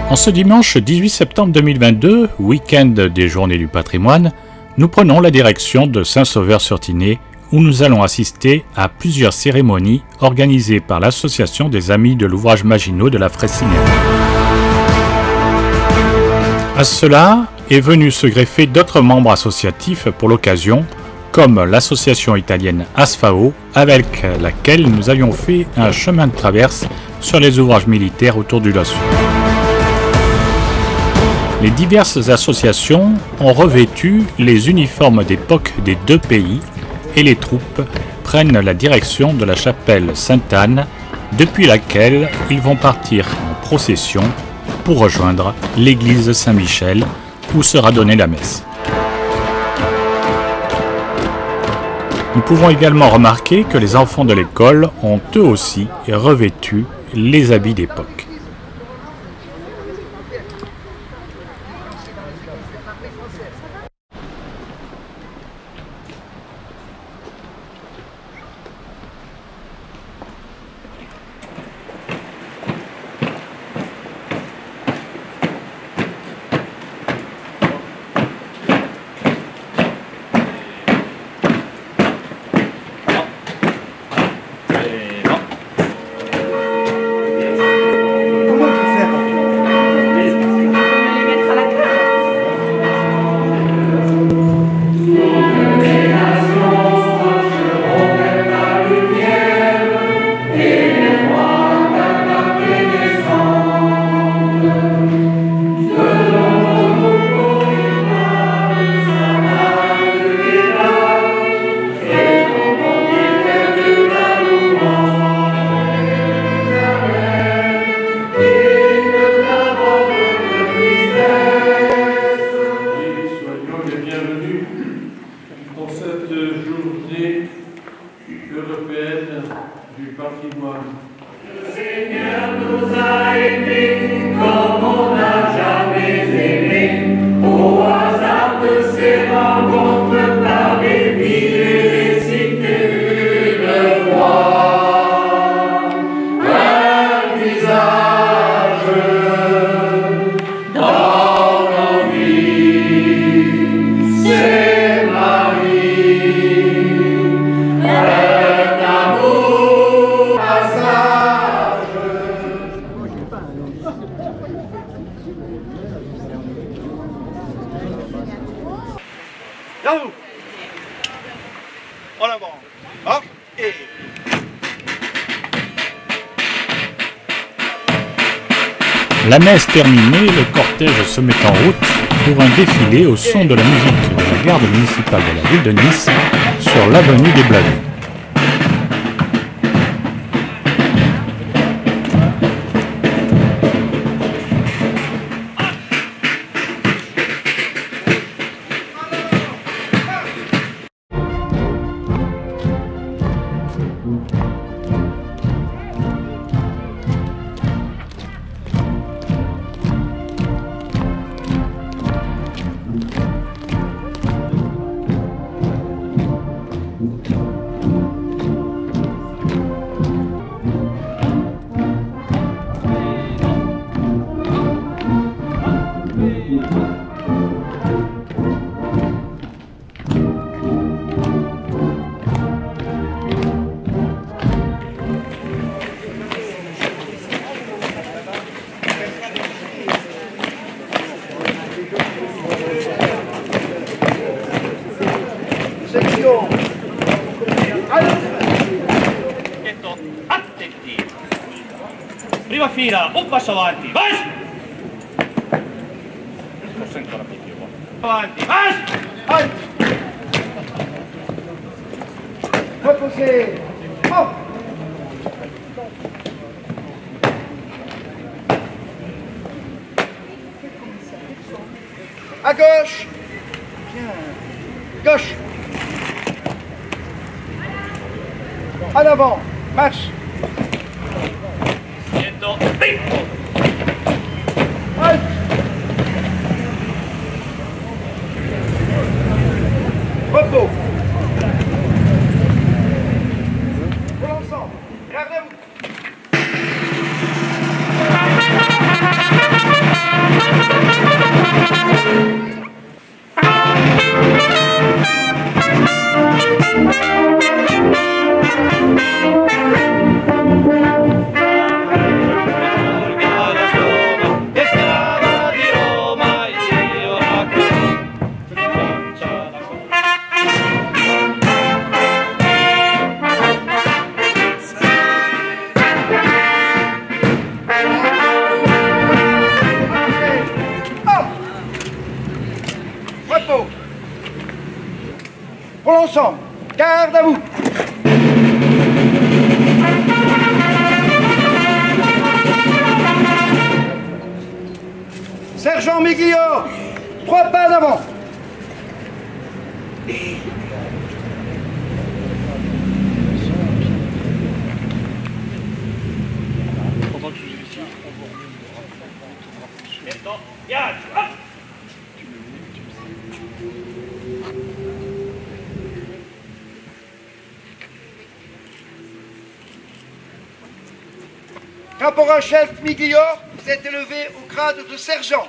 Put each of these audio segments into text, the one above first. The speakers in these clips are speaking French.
En ce dimanche 18 septembre 2022, week-end des Journées du patrimoine, nous prenons la direction de Saint-Sauveur-sur-Tinée où nous allons assister à plusieurs cérémonies organisées par l'Association des Amis de l'Ouvrage Maginot de la Fraissinet. À cela est venu se greffer d'autres membres associatifs pour l'occasion, comme l'association italienne ASFAO, avec laquelle nous avions fait un chemin de traverse sur les ouvrages militaires autour du Lasson. Les diverses associations ont revêtu les uniformes d'époque des deux pays et les troupes prennent la direction de la chapelle Sainte-Anne, depuis laquelle ils vont partir en procession pour rejoindre l'église Saint-Michel où sera donnée la messe. Nous pouvons également remarquer que les enfants de l'école ont eux aussi revêtu les habits d'époque. Pour cette journée européenne du patrimoine. Le Seigneur nous a aimés comme on n'a jamais aimé, au hasard de ces rencontres par les villes et les cités, le roi, un visage dans nos vies, c'est Bravo. En avant. Hop. Et... La messe terminée, le cortège se met en route pour un défilé au son de la musique de la garde municipale de la ville de Nice sur l'avenue des Bladons. Attenti! Prima fila, un passo avanti, vai! Forse ancora più. Avanti, vai! Vai! Repoussez! Oh! À gauche! Bien. Gauche! En avant! Marche! Bientôt! Halt! Repos! Pour l'ensemble! Gardez-vous! ensemble. Garde à vous. Sergent Méguillot, 3 pas en avant. Yann, hop. Caporal-chef Méguillot, vous êtes élevé au grade de sergent.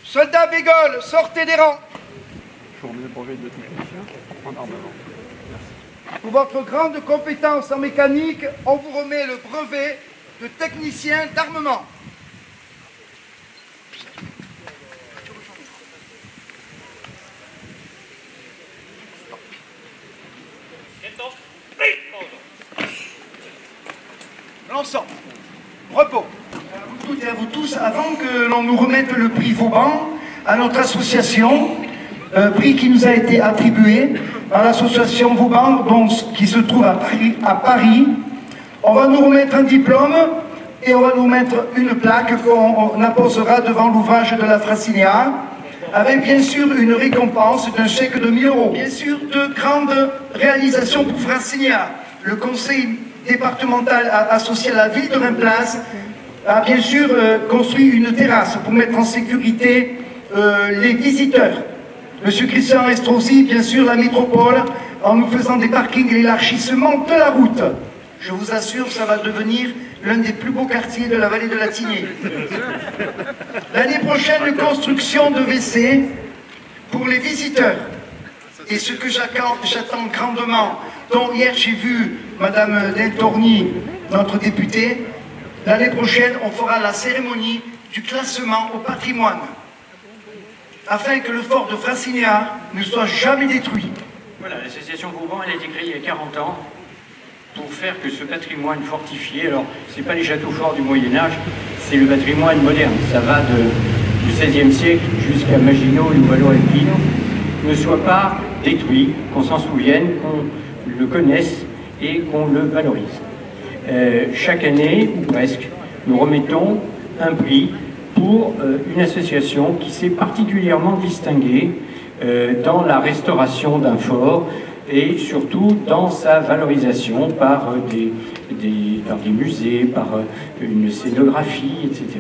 Soldats Bégol, sortez des rangs. Pour votre grande compétence en mécanique, on vous remet le brevet de technicien d'armement. L'ensemble. Repos. À vous toutes et à vous tous, avant que l'on nous remette le prix Vauban à notre association, prix qui nous a été attribué par l'association Vauban, qui se trouve à Paris, on va nous remettre un diplôme et on va nous mettre une plaque qu'on apposera devant l'ouvrage de la Frassinéa, avec bien sûr une récompense d'un chèque de 1 000 €. Bien sûr, de grandes réalisations pour Frassinéa. Le conseil départemental associé à la ville de Reims-Place a bien sûr construit une terrasse pour mettre en sécurité les visiteurs. Monsieur Christian Estrosi, bien sûr, la métropole, en nous faisant des parkings et l'élargissement de la route. Je vous assure, ça va devenir l'un des plus beaux quartiers de la vallée de la Thignée. L'année prochaine, construction de WC pour les visiteurs. Et ce que j'attends grandement, dont hier j'ai vu Madame Dentorny, notre députée, l'année prochaine, on fera la cérémonie du classement au patrimoine, afin que le fort de Frassinéa ne soit jamais détruit. Voilà, l'association Vauban, elle a été créée il y a 40 ans pour faire que ce patrimoine fortifié, alors c'est pas les châteaux forts du Moyen-Âge, c'est le patrimoine moderne, ça va du XVIe siècle jusqu'à Maginot, Louvallois-Alpino, ne soit pas détruit, qu'on s'en souvienne, qu'on le connaisse et qu'on le valorise. Chaque année, ou presque, nous remettons un prix pour une association qui s'est particulièrement distinguée dans la restauration d'un fort et surtout dans sa valorisation par des musées, par une scénographie, etc.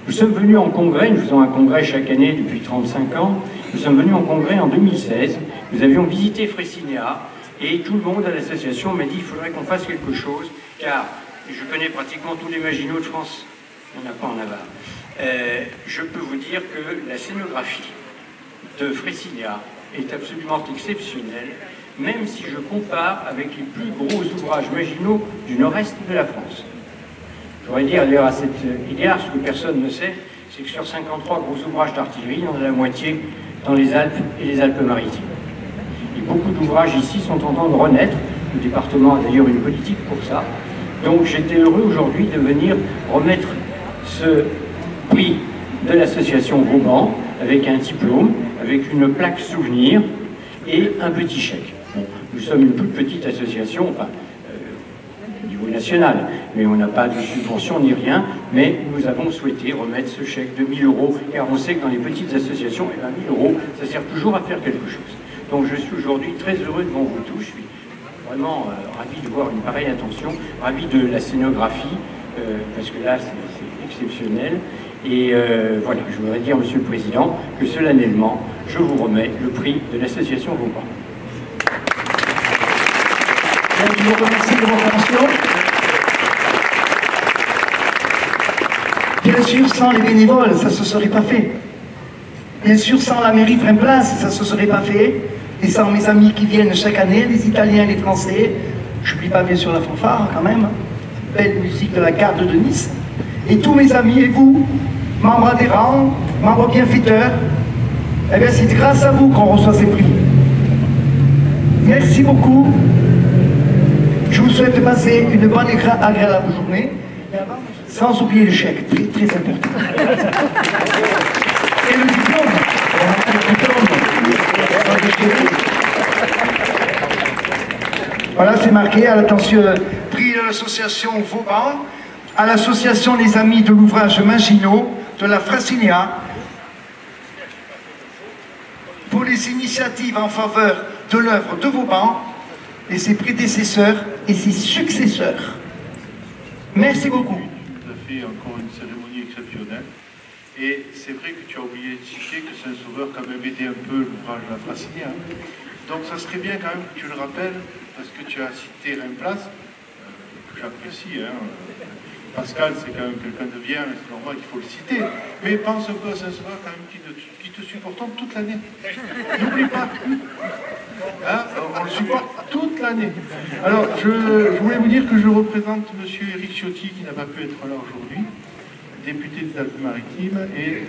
Nous sommes venus en congrès, nous faisons un congrès chaque année depuis 35 ans, nous sommes venus en congrès en 2016, nous avions visité Frassinéa et tout le monde à l'association m'a dit qu'il faudrait qu'on fasse quelque chose, car je connais pratiquement tous les Maginot de France, il n'y en a pas en Navarre. Je peux vous dire que la scénographie de Frassinéa est absolument exceptionnelle, même si je compare avec les plus gros ouvrages Maginot du nord-est de la France. Je voudrais dire d'ailleurs à cet égard, ce que personne ne sait, c'est que sur 53 gros ouvrages d'artillerie, on a la moitié dans les Alpes et les Alpes-Maritimes. Et beaucoup d'ouvrages ici sont en train de renaître. Le département a d'ailleurs une politique pour ça. Donc j'étais heureux aujourd'hui de venir remettre ce prix de l'association Vauban avec un diplôme, avec une plaque souvenir et un petit chèque. Bon, nous sommes une toute petite association, enfin, au niveau national, mais on n'a pas de subvention ni rien, mais nous avons souhaité remettre ce chèque de 1 000 €, car on sait que dans les petites associations, 1 000 €, ça sert toujours à faire quelque chose. Donc je suis aujourd'hui très heureux devant vous tous, je suis vraiment ravi de voir une pareille attention, ravi de la scénographie, parce que là c'est exceptionnel. Et voilà, je voudrais dire, Monsieur le Président, que solennellement, je vous remets le prix de l'association Vauban. Je vous remercie de votre attention. Bien sûr, sans les bénévoles, ça ne se serait pas fait. Bien sûr, sans la mairie de Reims-Place, ça ne se serait pas fait. Et sans mes amis qui viennent chaque année, les Italiens et les Français. Je n'oublie pas bien sûr la fanfare quand même. Belle musique de la garde de Nice. Et tous mes amis et vous, membres adhérents, membres bienfaiteurs, eh bien c'est grâce à vous qu'on reçoit ces prix. Merci beaucoup. Je vous souhaite passer une bonne et agréable journée. Sans oublier le chèque, très très important. Et le diplôme. Voilà, c'est marqué à l'attention, prix de l'association Vauban, à l'association Les Amis de l'ouvrage Maginot, de la Frassinia, pour les initiatives en faveur de l'œuvre de Vauban et ses prédécesseurs et ses successeurs. Merci beaucoup. Tu as fait encore une cérémonie exceptionnelle. Et c'est vrai que tu as oublié de citer que Saint-Sauveur quand même aidé un peu l'ouvrage de la Frassinia. Donc ça serait bien quand même que tu le rappelles, parce que tu as cité Remplace, que j'apprécie. Pascal, c'est quand même quelqu'un de bien, c'est normal qu'il faut le citer. Mais pense un peu à Saint-Sauveur quand même qui te supporte toute l'année. N'oublie pas. Hein, on le supporte toute l'année. Alors, je voulais vous dire que je représente M. Éric Ciotti, qui n'a pas pu être là aujourd'hui, député des Alpes-Maritimes et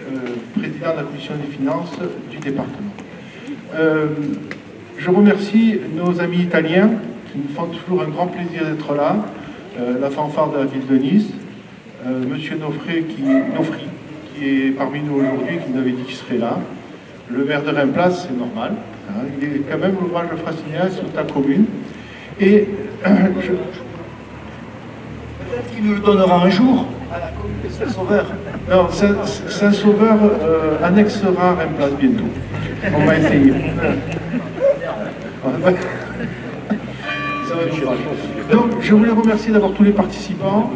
président de la commission des finances du département. Je remercie nos amis italiens qui nous font toujours un grand plaisir d'être là, la fanfare de la ville de Nice, Monsieur Nofri qui est parmi nous aujourd'hui, qui nous avait dit qu'il serait là, le maire de Remplace, c'est normal, hein, il est quand même l'ouvrage de Frassinia sur ta commune, et peut-être qu'il nous le donnera un jour à la commune de Saint-Sauveur. Non, Saint-Sauveur annexera Remplace bientôt. On va essayer. Donc, je voulais remercier d'abord tous les participants,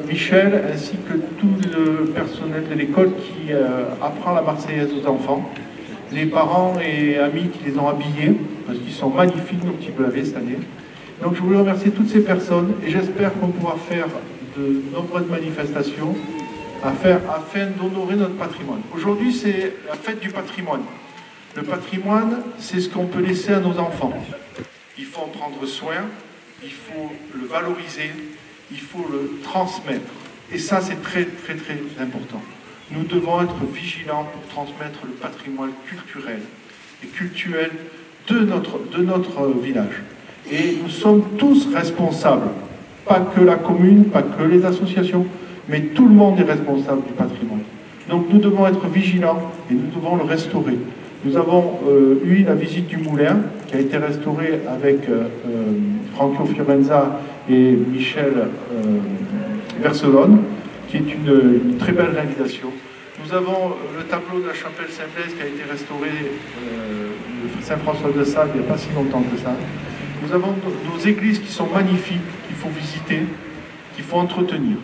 Michel, ainsi que tout le personnel de l'école qui apprend la Marseillaise aux enfants, les parents et amis qui les ont habillés, parce qu'ils sont magnifiques, nos petits blavés cette année. Donc, je voulais remercier toutes ces personnes et j'espère qu'on pourra faire de nombreuses manifestations afin d'honorer notre patrimoine. Aujourd'hui, c'est la fête du patrimoine. Le patrimoine, c'est ce qu'on peut laisser à nos enfants. Il faut en prendre soin, il faut le valoriser, il faut le transmettre. Et ça, c'est très, très, très important. Nous devons être vigilants pour transmettre le patrimoine culturel et cultuel de notre village. Et nous sommes tous responsables, pas que la commune, pas que les associations, mais tout le monde est responsable du patrimoine. Donc nous devons être vigilants et nous devons le restaurer. Nous avons eu la visite du moulin qui a été restauré avec Franco Fiorenza et Michel Verselone, qui est une très belle réalisation. Nous avons le tableau de la chapelle Saint-Blaise qui a été restauré, Saint-François de Sales, il n'y a pas si longtemps que ça. Nous avons nos églises qui sont magnifiques, qu'il faut visiter, qu'il faut entretenir.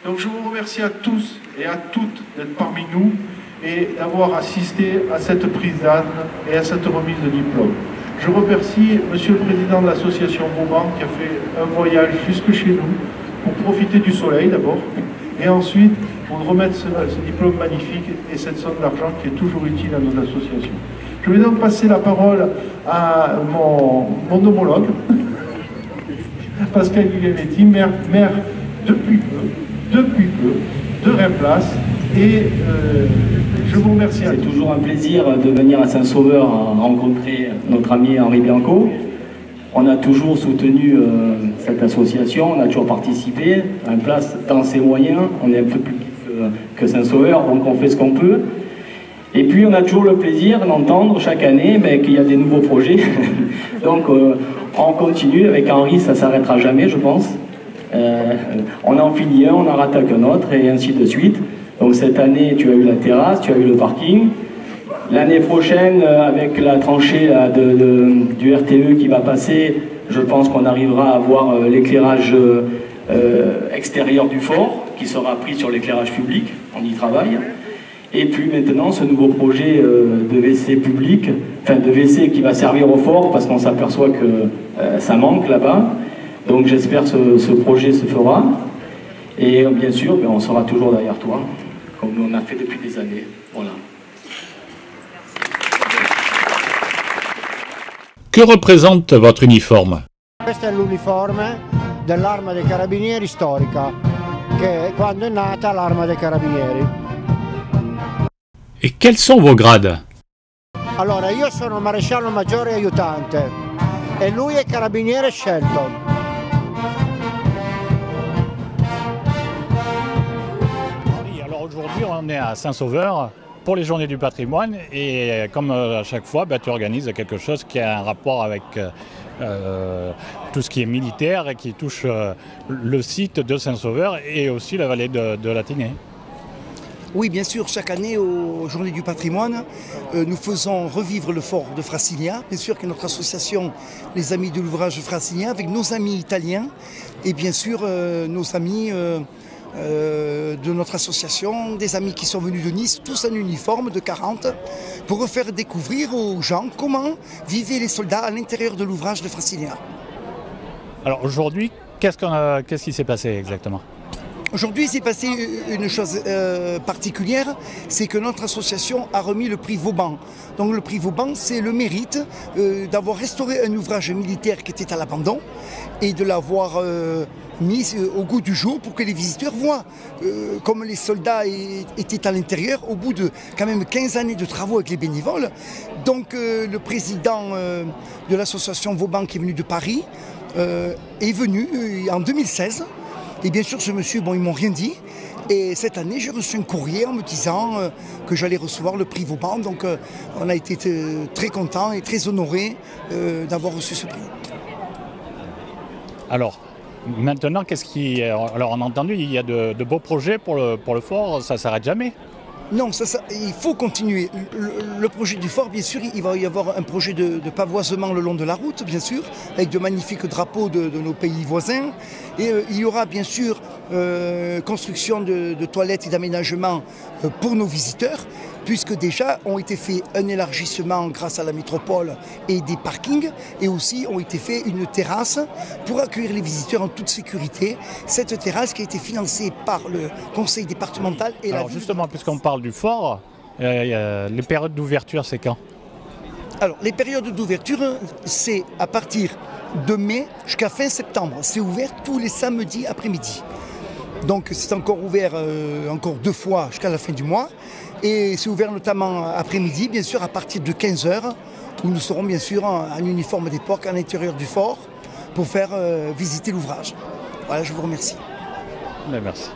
Donc je vous remercie à tous et à toutes d'être parmi nous et d'avoir assisté à cette prise d'âne et à cette remise de diplôme. Je remercie Monsieur le Président de l'association Vauban qui a fait un voyage jusque chez nous pour profiter du soleil d'abord et ensuite pour remettre ce diplôme magnifique et cette somme d'argent qui est toujours utile à nos associations. Je vais donc passer la parole à mon homologue, Pascal Guglielmetti, maire depuis peu de Remplace et je vous remercie. C'est toujours un plaisir de venir à Saint-Sauveur rencontrer notre ami Henri Bianco. On a toujours soutenu cette association, on a toujours participé. Remplace dans ses moyens, on est un peu plus que Saint-Sauveur, donc on fait ce qu'on peut. Et puis on a toujours le plaisir d'entendre chaque année qu'il y a des nouveaux projets. Donc on continue avec Henri, ça ne s'arrêtera jamais je pense. On en finit un, on en rattaque un autre et ainsi de suite. Donc cette année tu as eu la terrasse, tu as eu le parking. L'année prochaine avec la tranchée du RTE qui va passer, je pense qu'on arrivera à avoir l'éclairage extérieur du fort qui sera pris sur l'éclairage public, on y travaille. Et puis maintenant, ce nouveau projet de WC public, enfin de WC qui va servir au fort, parce qu'on s'aperçoit que ça manque là-bas. Donc j'espère que ce projet se fera. Et bien sûr, on sera toujours derrière toi, comme on a fait depuis des années. Voilà. Que représente votre uniforme? Questo è l'uniforme dell'Arma dei Carabinieri storica, che quando è nata l'Arma dei Carabinieri. Et quels sont vos grades? Allora, io sono maresciallo maggiore aiutante e lui è carabiniere scelto. Alors aujourd'hui, on est à Saint-Sauveur pour les journées du patrimoine et comme à chaque fois, tu organises quelque chose qui a un rapport avec tout ce qui est militaire et qui touche le site de Saint-Sauveur et aussi la vallée de la Tinée. Oui, bien sûr, chaque année aux Journées du patrimoine, nous faisons revivre le fort de Frassilia. Bien sûr que notre association, les Amis de l'ouvrage de Frassilia, avec nos amis italiens et bien sûr nos amis de notre association, des amis qui sont venus de Nice, tous en uniforme de 40, pour faire découvrir aux gens comment vivaient les soldats à l'intérieur de l'ouvrage de Frassilia. Alors aujourd'hui, qu'est-ce qui s'est passé exactement ? Aujourd'hui, il s'est passé une chose particulière, c'est que notre association a remis le prix Vauban. Donc le prix Vauban, c'est le mérite d'avoir restauré un ouvrage militaire qui était à l'abandon et de l'avoir mis au goût du jour pour que les visiteurs voient comme les soldats étaient à l'intérieur au bout de quand même 15 années de travaux avec les bénévoles. Donc le président de l'association Vauban qui est venu de Paris est venu en 2016. Et bien sûr, ce monsieur, ils m'ont rien dit. Et cette année, j'ai reçu un courrier en me disant que j'allais recevoir le prix Vauban. Donc, on a été très contents et très honorés d'avoir reçu ce prix. Alors, maintenant, Alors, on a entendu, il y a de beaux projets pour le fort, ça ne s'arrête jamais. Non, il faut continuer. Le projet du fort, bien sûr, il va y avoir un projet de pavoisement le long de la route, bien sûr, avec de magnifiques drapeaux de nos pays voisins. Et il y aura bien sûr construction de toilettes et d'aménagements pour nos visiteurs, puisque déjà ont été fait un élargissement grâce à la métropole et des parkings, et aussi ont été fait une terrasse pour accueillir les visiteurs en toute sécurité. Cette terrasse qui a été financée par le conseil départemental et Alors, la ville. Justement, puisqu'on parle du fort, les périodes d'ouverture, c'est quand ? Alors, les périodes d'ouverture, c'est à partir de mai jusqu'à fin septembre. C'est ouvert tous les samedis après-midi. Donc, c'est encore ouvert encore 2 fois jusqu'à la fin du mois. Et c'est ouvert notamment après-midi, bien sûr, à partir de 15h, où nous serons bien sûr en uniforme d'époque à l'intérieur du fort pour faire visiter l'ouvrage. Voilà, je vous remercie. Merci.